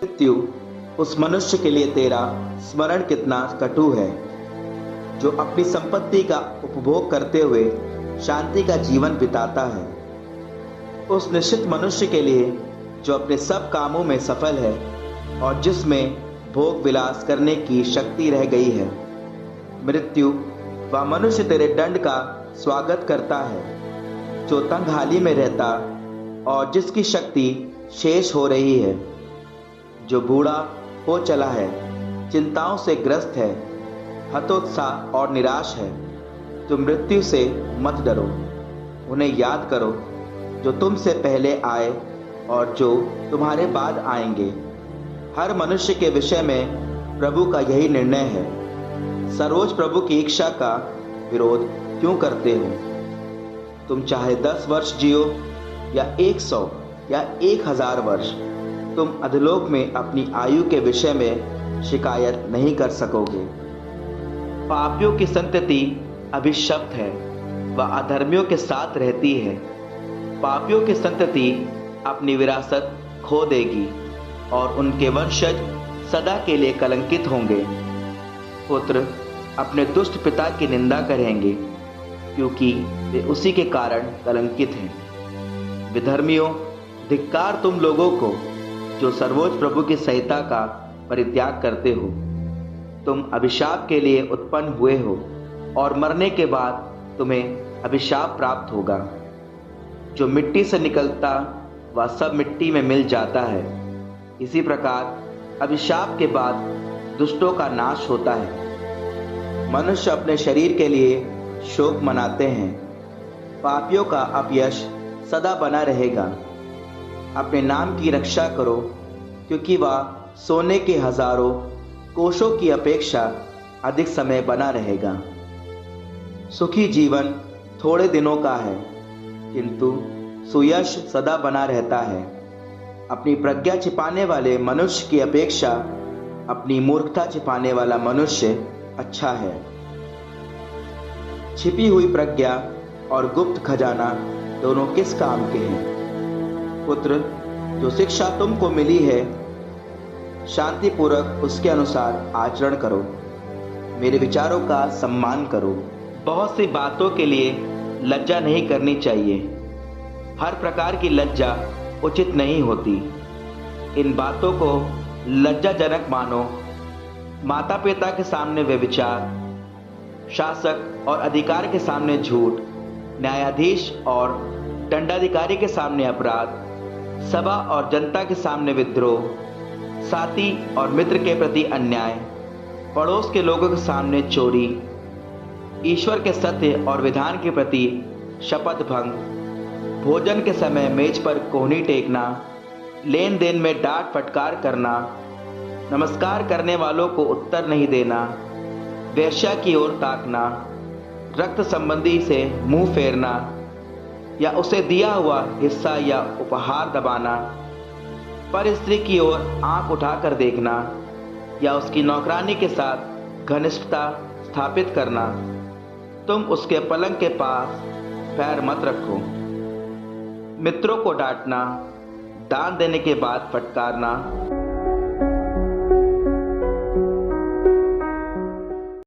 मृत्यु उस मनुष्य के लिए तेरा स्मरण कितना कटु है जो अपनी संपत्ति का उपभोग करते हुए शांति का जीवन बिताता है। उस निश्चित मनुष्य के लिए जो अपने सब कामों में सफल है और जिसमें भोग विलास करने की शक्ति रह गई है। मृत्यु वह मनुष्य तेरे दंड का स्वागत करता है जो तंगहाली में रहता और जिसकी शक्ति शेष हो रही है, जो बूढ़ा हो चला है, चिंताओं से ग्रस्त है, हतोत्साह और निराश है। तुम मृत्यु से मत डरो, उन्हें याद करो जो तुमसे पहले आए और जो तुम्हारे बाद आएंगे। हर मनुष्य के विषय में प्रभु का यही निर्णय है। सर्वोच्च प्रभु की इच्छा का विरोध क्यों करते हो? तुम चाहे 10 वर्ष जियो या 100 या 1000 वर्ष, तुम अधोलोक में अपनी आयु के विषय में शिकायत नहीं कर सकोगे। पापियों की संतति अभिशप्त है, वह अधर्मियों के साथ रहती है। पापियों की संतति अपनी विरासत खो देगी और उनके वंशज सदा के लिए कलंकित होंगे। पुत्र अपने दुष्ट पिता की निंदा करेंगे क्योंकि वे उसी के कारण कलंकित हैं। विधर्मियों, धिक्कार तुम लोगों को जो सर्वोच्च प्रभु की संहिता का परित्याग करते हो। तुम अभिशाप के लिए उत्पन्न हुए हो और मरने के बाद तुम्हें अभिशाप प्राप्त होगा। जो मिट्टी से निकलता वह सब मिट्टी में मिल जाता है। इसी प्रकार अभिशाप के बाद दुष्टों का नाश होता है। मनुष्य अपने शरीर के लिए शोक मनाते हैं, पापियों का अपयश सदा बना रहेगा। अपने नाम की रक्षा करो क्योंकि वह सोने के हजारों कोषों की अपेक्षा अधिक समय बना रहेगा। सुखी जीवन थोड़े दिनों का है किंतु सुयश सदा बना रहता है। अपनी प्रज्ञा छिपाने वाले मनुष्य की अपेक्षा अपनी मूर्खता छिपाने वाला मनुष्य अच्छा है। छिपी हुई प्रज्ञा और गुप्त खजाना दोनों किस काम के हैं? पुत्र, जो शिक्षा तुमको मिली है शांतिपूर्वक उसके अनुसार आचरण करो। मेरे विचारों का सम्मान करो। बहुत सी बातों के लिए लज्जा नहीं करनी चाहिए। हर प्रकार की लज्जा उचित नहीं होती। इन बातों को लज्जाजनक मानो। माता पिता के सामने व्यभिचार, शासक और अधिकार के सामने झूठ, न्यायाधीश और दंडाधिकारी के सामने अपराध, सभा और जनता के सामने विद्रोह, साथी और मित्र के प्रति अन्याय, पड़ोस के लोगों के सामने चोरी, ईश्वर के सत्य और विधान के प्रति शपथ भंग, भोजन के समय मेज पर कोहनी टेकना, लेन देन में डांट फटकार करना, नमस्कार करने वालों को उत्तर नहीं देना, वेश्या की ओर ताकना, रक्त संबंधी से मुंह फेरना या उसे दिया हुआ हिस्सा या उपहार दबाना, पर स्त्री की ओर आंख उठाकर देखना या उसकी नौकरानी के साथ घनिष्ठता स्थापित करना। तुम उसके पलंग के पास पैर मत रखो। मित्रों को डांटना, दान देने के बाद फटकारना,